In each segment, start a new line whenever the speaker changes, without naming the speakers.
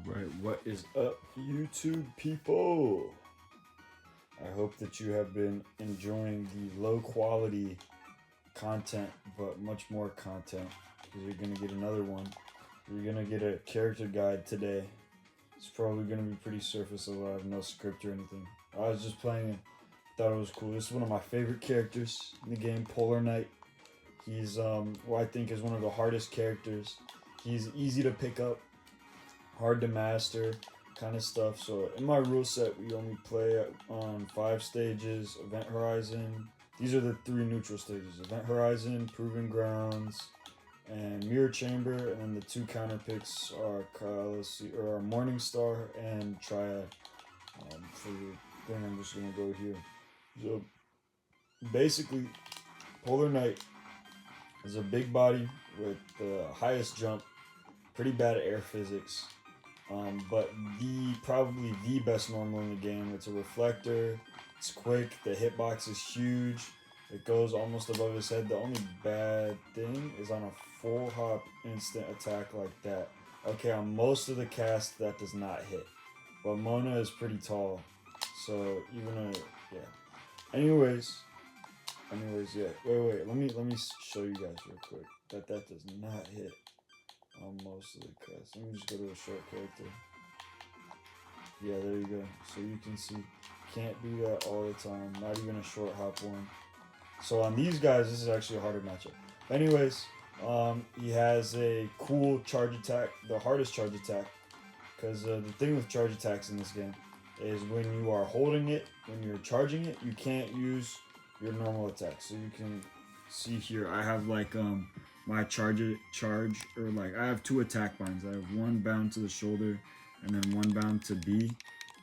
Alright, what is up, YouTube people? I hope that you have been enjoying the low quality content, but much more content, because you're going to get another one. You're going to get a character guide today. It's probably going to be pretty surface level. I have no script or anything. I was just playing it, thought it was cool. This is one of my favorite characters in the game, Polar Knight. He's, what I think is one of the hardest characters. He's easy to pick up, hard to master kind of stuff. So in my rule set, we only play on 5 stages: Event Horizon. These are the 3 neutral stages: Event Horizon, Proving Grounds, and Mirror Chamber. And then the 2 counter picks are Morning Star and Triad. For the thing, I'm just gonna go here. So basically, Polar Knight is a big body with the highest jump, pretty bad air physics, but probably the best normal in the game. It's a reflector, it's quick, the hitbox is huge, it goes almost above his head. The only bad thing is on a full hop instant attack like that. Okay, on most of the cast that does not hit, but Mona is pretty tall, so even yeah. Anyways, yeah. Wait. Let me show you guys real quick that does not hit on most of the cast. Let me just go to a short character. Yeah, there you go. So you can see, can't do that all the time. Not even a short hop one. So on these guys, this is actually a harder matchup. Anyways, he has a cool charge attack, the hardest charge attack. Because the thing with charge attacks in this game is when you are holding it, when you're charging it, you can't use your normal attack. So you can see here, I have like my charge, or like I have 2 attack binds. I have one bound to the shoulder and then one bound to B,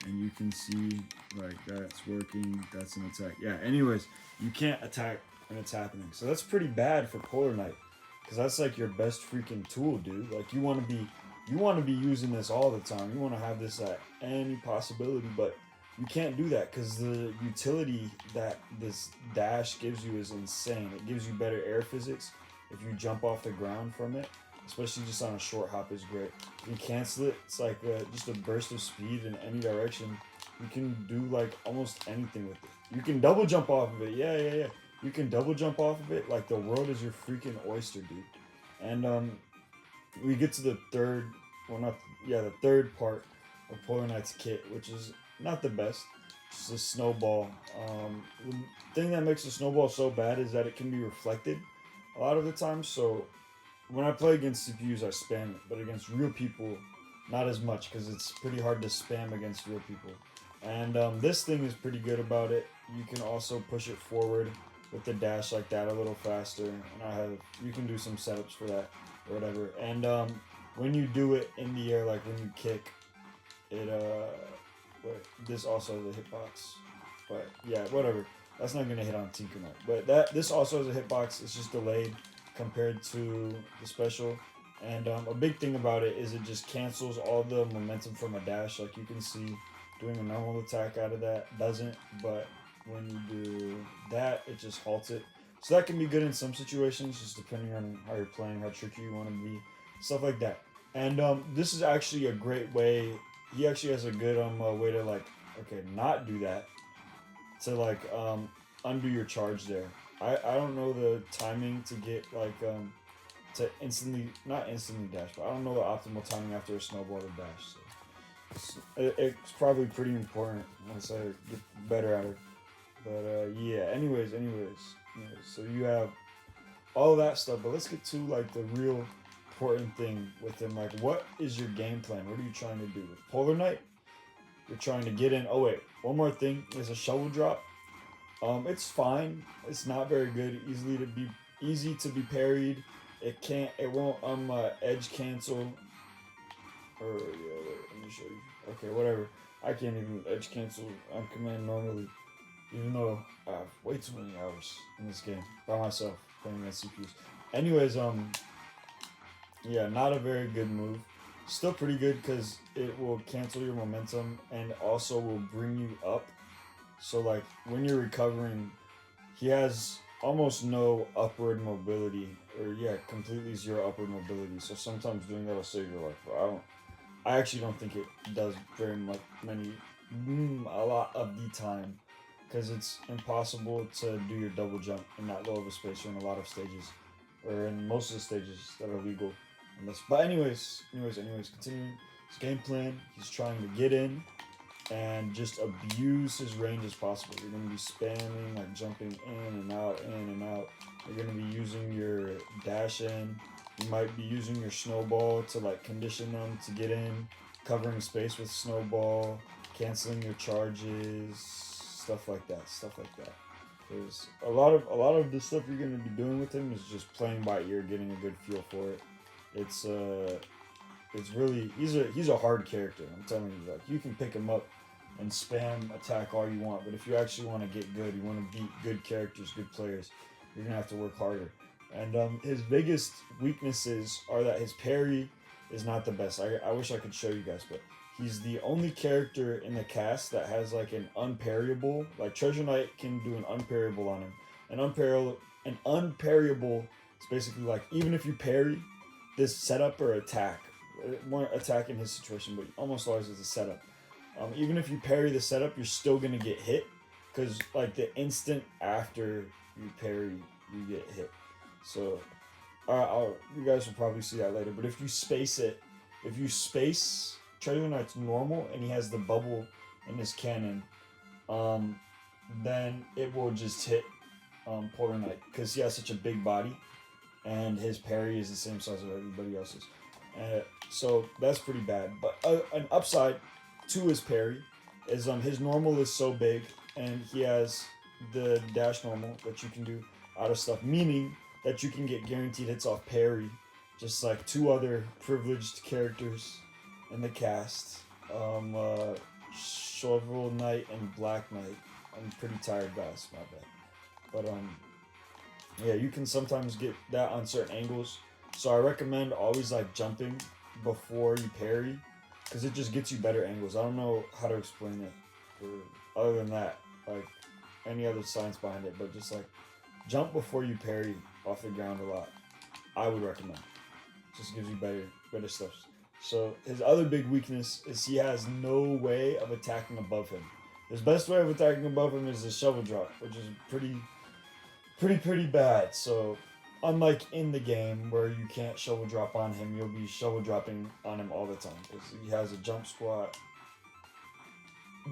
and you can see like that's working. That's an attack. Yeah. Anyways, you can't attack and it's happening. So that's pretty bad for Polar Knight, because that's like your best freaking tool, dude. Like you want to be using this all the time. You want to have this at any possibility, but you can't do that because the utility that this dash gives you is insane. It gives you better air physics if you jump off the ground from it, especially just on a short hop is great. You can cancel it. It's like just a burst of speed in any direction. You can do like almost anything with it. You can double jump off of it. Yeah. You can double jump off of it. Like the world is your freaking oyster, dude. And we get to the third part of Polar Knight's kit, which is not the best. It's a snowball. The thing that makes a snowball so bad is that it can be reflected a lot of the time. So when I play against CPUs, I spam it, but against real people, not as much, because it's pretty hard to spam against real people. And this thing is pretty good about it. You can also push it forward with the dash like that a little faster, and you can do some setups for that or whatever. And when you do it in the air, like when you kick it, this also has a hitbox, but yeah, whatever. That's not gonna hit on Tinker Knight, but this also has a hitbox. It's just delayed compared to the special, and a big thing about it is it just cancels all the momentum from a dash. Like you can see, doing a normal attack out of that doesn't, but when you do that, it just halts it. So that can be good in some situations, just depending on how you're playing, how tricky you want to be, stuff like that. And this is actually a great way. He actually has a good way to not do that, to undo your charge there. I don't know the timing to get to not instantly dash, but I don't know the optimal timing after a snowball to dash. So it's probably pretty important once I get better at it. But yeah, anyways, so you have all of that stuff, but let's get to like the real important thing with him. Like, what is your game plan? What are you trying to do with Polar Knight? You're trying to get in. Oh wait, one more thing is a shovel drop. It's fine. It's not very good. Easy to be parried. It won't edge cancel. Or yeah, wait, let me show you. Okay, whatever. I can't even edge cancel on command normally, even though I have way too many hours in this game by myself playing against CPUs. Anyways, yeah, not a very good move. Still pretty good because it will cancel your momentum and also will bring you up. So like when you're recovering, he has almost no upward mobility, or yeah, completely 0 upward mobility. So sometimes doing that will save your life. But I actually don't think it does very much a lot of the time, because it's impossible to do your double jump in that low of a space or in a lot of stages, or in most of the stages that are legal. But anyways, continuing his game plan, he's trying to get in and just abuse his range as possible. You're going to be spamming, like jumping in and out, in and out. You're going to be using your dash in. You might be using your snowball to like condition them to get in, covering space with snowball, canceling your charges, stuff like that. There's a lot of the stuff you're going to be doing with him is just playing by ear, getting a good feel for it. It's really he's a hard character. I'm telling you, like you can pick him up and spam attack all you want, but if you actually want to get good, you want to beat good characters, good players, you're gonna have to work harder. And his biggest weaknesses are that his parry is not the best. I wish I could show you guys, but he's the only character in the cast that has like an unparryable. Like Treasure Knight can do an unparryable on him. An unparryable is basically like even if you parry this setup or attack, more attack in his situation, but almost always it's a setup. Even if you parry the setup, you're still gonna get hit, because like the instant after you parry, you get hit. So, you guys will probably see that later. But if you space Treasure Knight's normal and he has the bubble in his cannon, then it will just hit Polar Knight, because he has such a big body, and his parry is the same size as everybody else's. So that's pretty bad. But an upside to his parry is his normal is so big, and he has the dash normal that you can do out of stuff, meaning that you can get guaranteed hits off parry, just like two other privileged characters in the cast, Shovel Knight and Black Knight. I'm pretty tired, guys, my bad. But yeah, you can sometimes get that on certain angles, so I recommend always like jumping before you parry, because it just gets you better angles. I don't know how to explain it, or other than that, like any other science behind it, but just like jump before you parry off the ground a lot. I would recommend. It just gives you better stuff. So his other big weakness is he has no way of attacking above him. His best way of attacking above him is the shovel drop, which is pretty bad. So unlike in the game where you can't shovel drop on him, you'll be shovel dropping on him all the time, because he has a jump squat,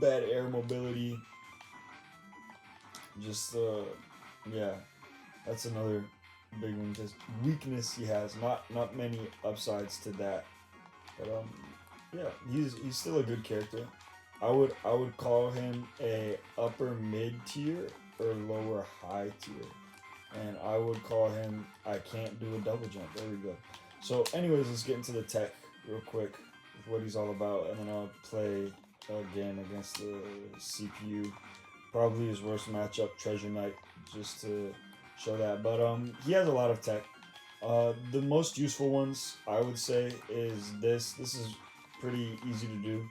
bad air mobility. Just yeah, that's another big one. Just weakness he has. Not many upsides to that, but yeah, he's still a good character. I would call him a upper mid tier or lower high tier. And I would call him, I can't do a double jump. There we go. So anyways, let's get into the tech real quick with what he's all about, and then I'll play again against the CPU. Probably his worst matchup, Treasure Knight, just to show that. But he has a lot of tech. The most useful ones, I would say, is this. This is pretty easy to do.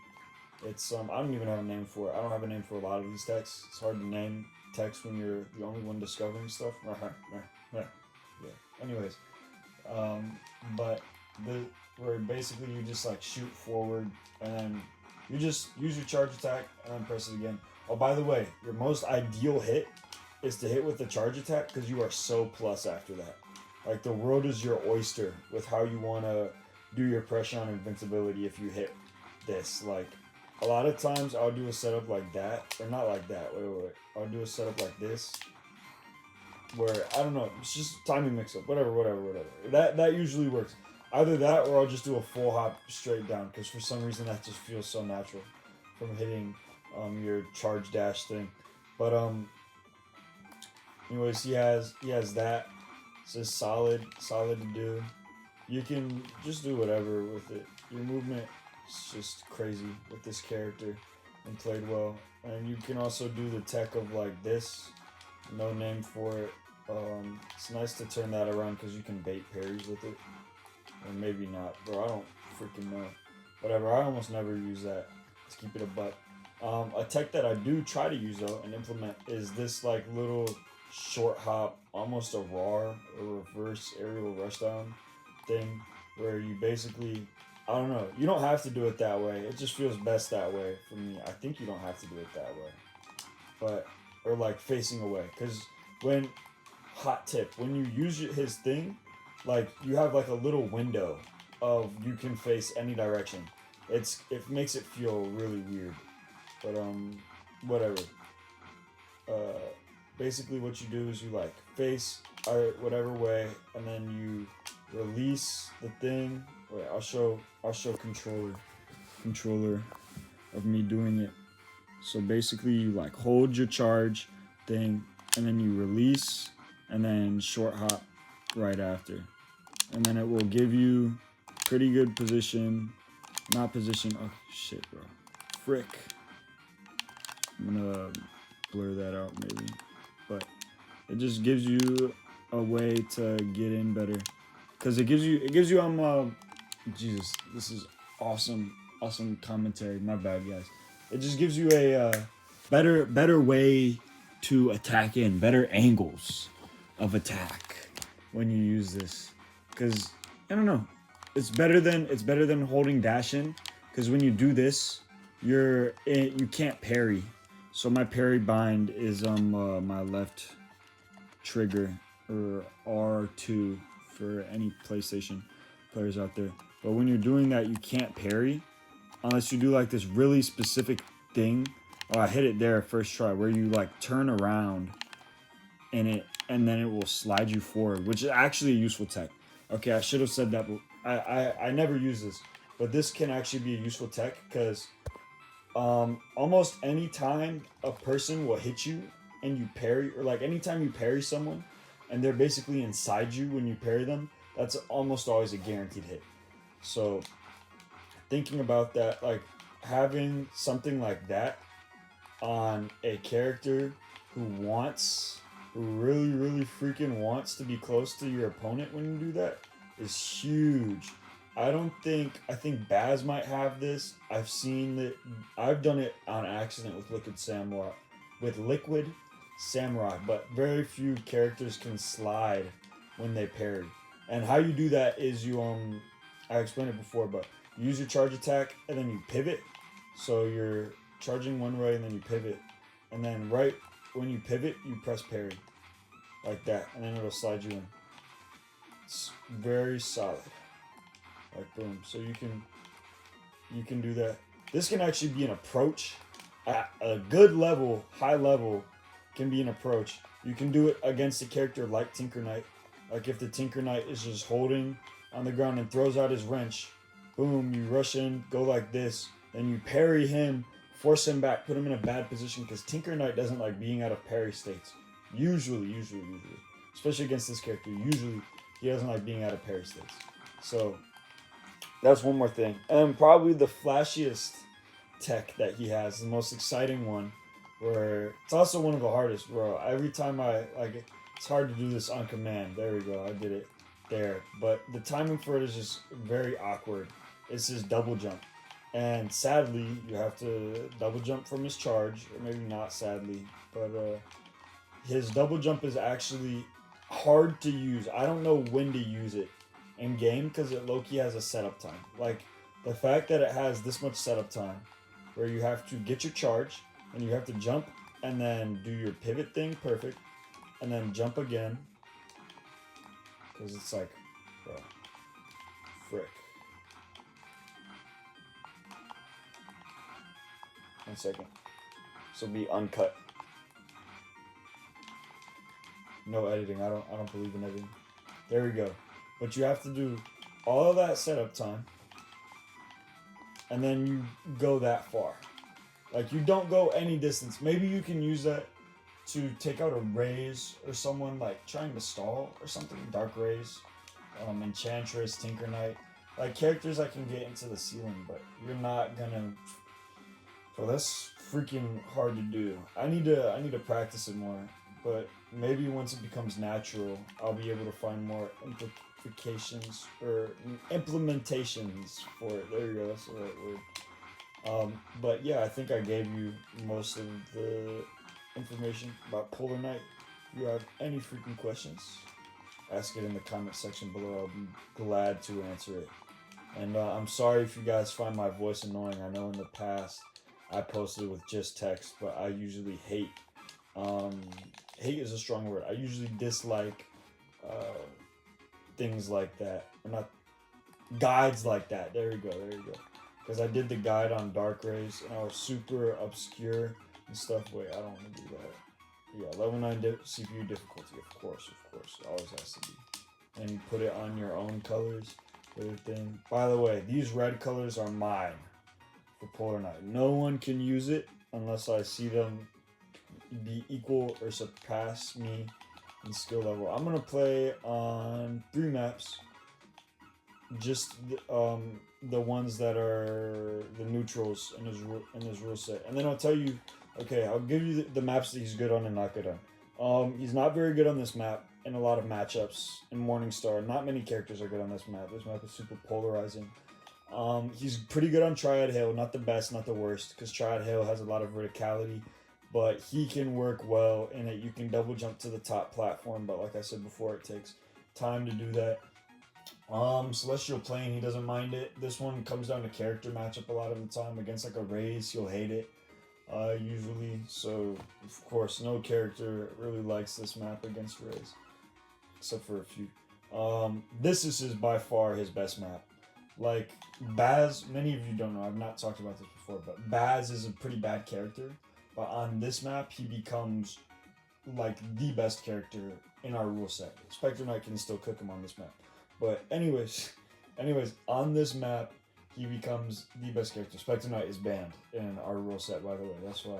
It's I don't even have a name for it. I don't have a name for a lot of these techs. It's hard to name text when you're the only one discovering stuff. Yeah. Anyways, but where basically you just like shoot forward, and then you just use your charge attack and then press it again. Oh, by the way, your most ideal hit is to hit with the charge attack, because you are so plus after that. Like the world is your oyster with how you want to do your pressure on invincibility if you hit this. Like a lot of times I'll do a setup like that, or not like that. Wait. I'll do a setup like this, where I don't know. It's just timing mix-up. Whatever. That usually works. Either that, or I'll just do a full hop straight down, because for some reason that just feels so natural from hitting your charge dash thing. But anyways, he has that. It's just solid to do. You can just do whatever with it. Your movement is just crazy with this character, and played well. And you can also do the tech of like this. No name for it. It's nice to turn that around, because you can bait parries with it. Or maybe not, bro. I don't freaking know. Whatever. I almost never use that. Let's keep it a buck. A tech that I do try to use though and implement is this like little short hop, almost a RAR or reverse aerial rushdown thing, where you basically I don't know. You don't have to do it that way. It just feels best that way for me. I think you don't have to do it that way. But, or like facing away. Because when, hot tip, when you use his thing, like you have like a little window of you can face any direction. It makes it feel really weird. But, whatever. Basically what you do is you like face whatever way, and then you release the thing. Wait, I'll show controller of me doing it. So basically you like hold your charge thing, and then you release, and then short hop right after, and then it will give you pretty good position. Not position. Oh shit, bro. Frick. I'm gonna blur that out maybe, but it just gives you a way to get in better, because it gives you Jesus, this is awesome commentary. My bad, guys. It just gives you a better way to attack in, better angles of attack when you use this, because I don't know, it's better than holding dash in, because when you do this, you can't parry. So my parry bind is on my left trigger, or R2 for any PlayStation players out there. But when you're doing that, you can't parry unless you do like this really specific thing. Oh, I hit it there first try, where you like turn around in it, and then it will slide you forward, which is actually a useful tech. Okay, I should have said that, but I never use this, but this can actually be a useful tech, because almost any time a person will hit you and you parry, or like anytime you parry someone and they're basically inside you when you parry them, that's almost always a guaranteed hit. So thinking about that, like having something like that on a character who really freaking wants to be close to your opponent when you do that is huge. I think Baz might have this. I've seen that. I've done it on accident with Liquid Samurai, but very few characters can slide when they parry. And how you do that is I explained it before, but you use your charge attack and then you pivot. So you're charging one way and then you pivot, and then right when you pivot, you press parry like that, and then it'll slide you in. It's very solid. Like boom. So you can do that. This can actually be an approach at a good level, high level, can be an approach. You can do it against a character like Tinker Knight. Like if the Tinker Knight is just holding on the ground and throws out his wrench, boom, you rush in, go like this, then you parry him, force him back, put him in a bad position, because Tinker Knight doesn't like being out of parry states. Usually. Especially against this character. Usually he doesn't like being out of parry states. So that's one more thing. And probably the flashiest tech that he has, the most exciting one, where it's also one of the hardest, bro. Every time it's hard to do this on command. There we go, I did it there. But the timing for it is just very awkward. It's his double jump. And sadly, you have to double jump from his charge, or maybe not sadly, but his double jump is actually hard to use. I don't know when to use it in game, because it low-key has a setup time. Like the fact that it has this much setup time, where you have to get your charge and you have to jump and then do your pivot thing perfect, and then jump again, because it's like, bro, frick. 1 second. This will be uncut. No editing. I don't believe in editing. There we go. But you have to do all of that setup time, and then you go that far. Like you don't go any distance. Maybe you can use that to take out a Raze or someone like trying to stall or something. Dark Raze, Enchantress, Tinker Knight, like characters that can get into the ceiling, but you're not gonna. So that's freaking hard to do. I need to practice it more, but maybe once it becomes natural, I'll be able to find more implications or implementations for it. There you go, that's the right word. But yeah, I think I gave you most of the information about Polar Knight. If you have any freaking questions, ask it in the comment section below. I'll be glad to answer it. And I'm sorry if you guys find my voice annoying. I know in the past I posted with just text, but I usually hate. Um, hate is a strong word. I usually dislike uh, things like that. Or not guides like that. There we go. There you go. Because I did the guide on Dark Rays and I was super obscure and stuff. Wait, I don't want to do that. Yeah, level 9 CPU difficulty, of course. It always has to be. And you put it on your own colors, everything. By the way, these red colors are mine for Polar Knight. No one can use it unless I see them be equal or surpass me in skill level. I'm gonna play on 3 maps, just the ones that are the neutrals in his rule set, and then I'll tell you. Okay, I'll give you the maps that he's good on and not good on. He's not very good on this map in a lot of matchups. In Morningstar, not many characters are good on this map. This map is super polarizing. He's pretty good on Triad Hail, not the best, not the worst, because Triad Hail has a lot of verticality, but he can work well in it. You can double jump to the top platform, but like I said before, it takes time to do that. Celestial Plane, he doesn't mind it. This one comes down to character matchup a lot of the time. Against like a Raze, he'll hate it. Usually, so of course no character really likes this map against Raze, except for a few. This is by far his best map. Like Baz, many of you don't know, I've not talked about this before, but Baz is a pretty bad character, but on this map he becomes like the best character in our rule set. Spectre Knight can still cook him on this map, but anyways, on this map he becomes the best character. Spectre Knight is banned in our rule set, by the way. That's why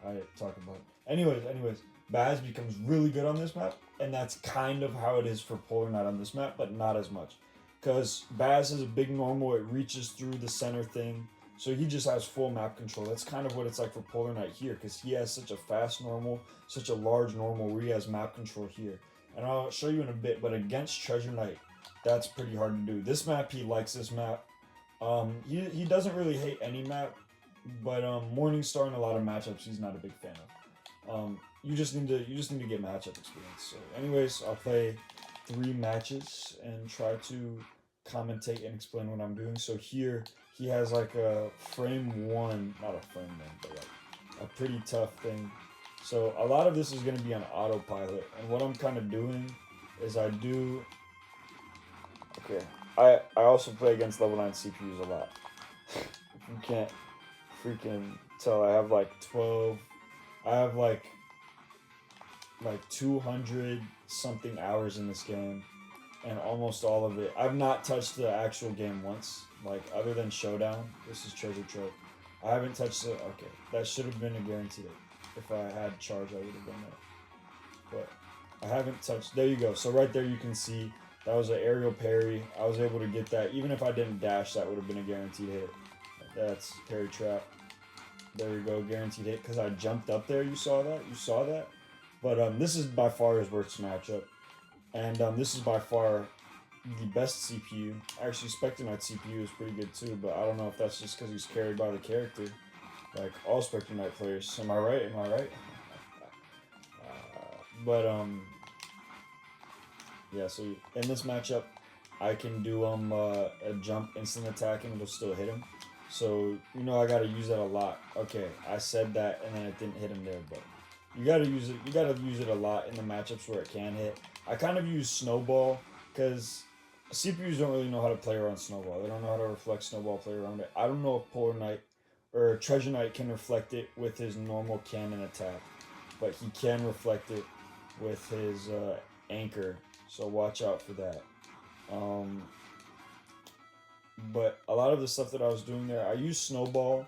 I talk about it. Anyways, Baz becomes really good on this map, and that's kind of how it is for Polar Knight on this map, but not as much. Because Baz is a big normal, it reaches through the center thing, so he just has full map control. That's kind of what it's like for Polar Knight here, because he has such a fast normal, such a large normal where he has map control here. And I'll show you in a bit, but against Treasure Knight, that's pretty hard to do. This map, he likes this map. He doesn't really hate any map, but Morningstar in a lot of matchups he's not a big fan of. You just need to get matchup experience. So anyways, I'll play 3 matches and try to commentate and explain what I'm doing. So here he has like a frame 1, not a frame 1, but like a pretty tough thing. So a lot of this is going to be on autopilot, and what I'm kind of doing is okay. I also play against level 9 CPUs a lot. If you can't freaking tell, I have like 200 something hours in this game, and almost all of it, I've not touched the actual game once, like other than Showdown. This is Treasure Trove. I haven't touched it. Okay, that should have been a guaranteed. If I had charge, I would have done that. But I haven't touched. There you go. So right there you can see that was an aerial parry. I was able to get that. Even if I didn't dash, that would have been a guaranteed hit. That's parry trap. There you go, guaranteed hit. Because I jumped up there. You saw that? But this is by far his worst matchup. And this is by far the best CPU. Actually, Spectre Knight CPU is pretty good too. But I don't know if that's just because he's carried by the character. Like all Spectre Knight players. Am I right? Yeah, so in this matchup, I can do a jump instant attack and it'll still hit him. So, I gotta use that a lot. Okay, I said that and then it didn't hit him there, but you gotta use it a lot in the matchups where it can hit. I kind of use Snowball, because CPUs don't really know how to play around Snowball. They don't know how to reflect Snowball, play around it. I don't know if Polar Knight or Treasure Knight can reflect it with his normal cannon attack, but he can reflect it with his anchor. So watch out for that. But a lot of the stuff that I was doing there, I used Snowball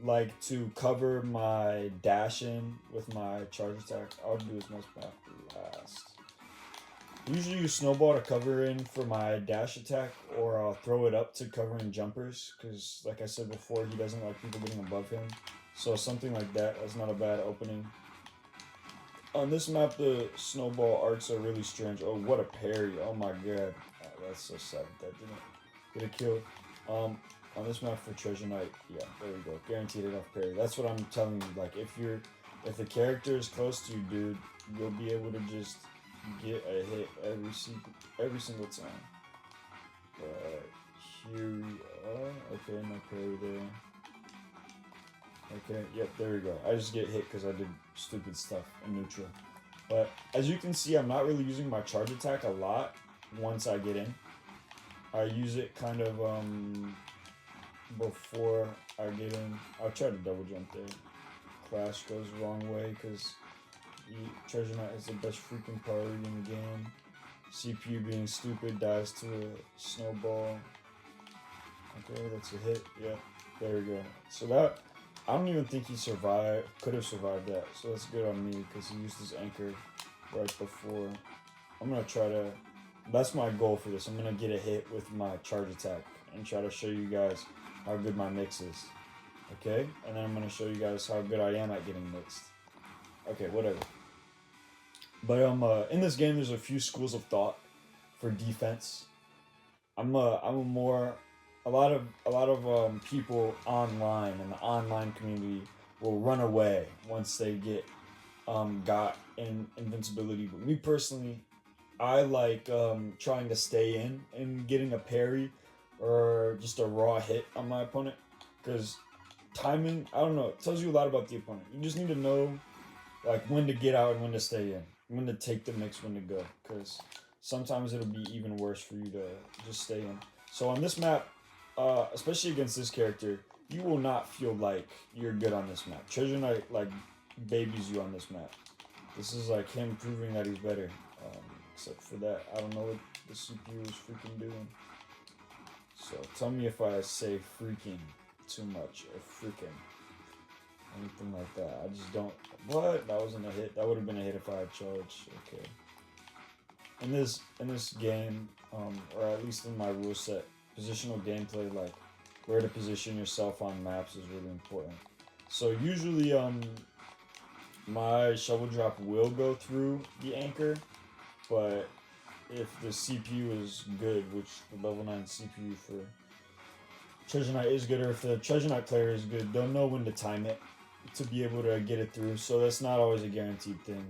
like to cover my dash in with my charge attack. I'll do as much back last. I usually use Snowball to cover in for my dash attack, or I'll throw it up to cover in jumpers, because like I said before, he doesn't like people getting above him. So something like that's not a bad opening. On this map, the Snowball arcs are really strange. Oh, what a parry. Oh my god. Oh, that's so sad that didn't get a kill. On this map for Treasure Knight, yeah, there we go. Guaranteed enough parry. That's what I'm telling you. Like, if the character is close to you, dude, you'll be able to just get a hit every single time. But here we are. Okay, no parry there. Okay, yep, there we go. I just get hit because I did stupid stuff in neutral. But as you can see, I'm not really using my charge attack a lot once I get in. I use it kind of before I get in. I'll try to double jump there. Clash goes the wrong way because Treasure Knight is the best freaking priority in the game. CPU being stupid dies to a snowball. Okay, that's a hit. Yep, there we go. So that, I don't even think he could have survived that. So that's good on me because he used his anchor right before. I'm going to try to, that's my goal for this. I'm going to get a hit with my charge attack and try to show you guys how good my mix is. Okay, and then I'm going to show you guys how good I am at getting mixed. Okay, whatever. But in this game, there's a few schools of thought for defense. A lot of people online in the online community will run away once they get got invincibility. But me personally, I like trying to stay in and getting a parry or just a raw hit on my opponent, because timing, I don't know, it tells you a lot about the opponent. You just need to know like when to get out and when to stay in, when to take the mix, when to go, because sometimes it'll be even worse for you to just stay in. So on this map, especially against this character, you will not feel like you're good on this map. Treasure Knight like babies you on this map. This is like him proving that he's better. Except for that, I don't know what the CPU is freaking doing. So tell me if I say freaking too much or freaking anything like that. I just don't. What? That wasn't a hit. That would have been a hit if I had charged. Okay. In this game, or at least in my rule set, positional gameplay, like where to position yourself on maps, is really important. So usually, my shovel drop will go through the anchor, but if the CPU is good, which the level 9 CPU for Treasure Knight is good, or if the Treasure Knight player is good, they'll know when to time it to be able to get it through. So that's not always a guaranteed thing.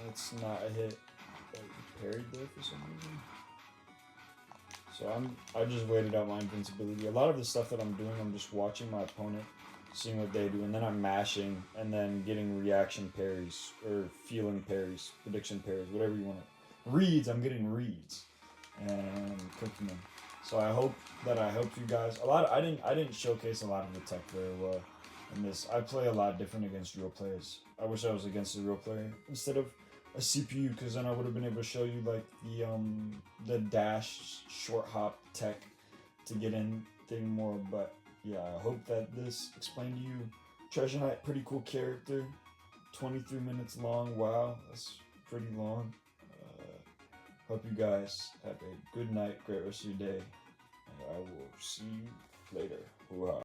That's not a hit. Parried there for some reason. So I just waited out my invincibility. A lot of the stuff that I'm doing, I'm just watching my opponent, seeing what they do, and then I'm mashing and then getting reaction parries or feeling parries, prediction parries, whatever you want to. Reads, I'm getting reads and cooking them. So I hope that I helped you guys. I didn't showcase a lot of the tech very well in this. I play a lot different against real players. I wish I was against a real player instead of a CPU, because then I would have been able to show you like the dash short hop tech to get in thing more. But yeah, I hope that this explained to you. Treasure Knight, pretty cool character. 23 minutes long. Wow, that's pretty long. Hope you guys have a good night, great rest of your day, and I will see you later. Hoo-ha.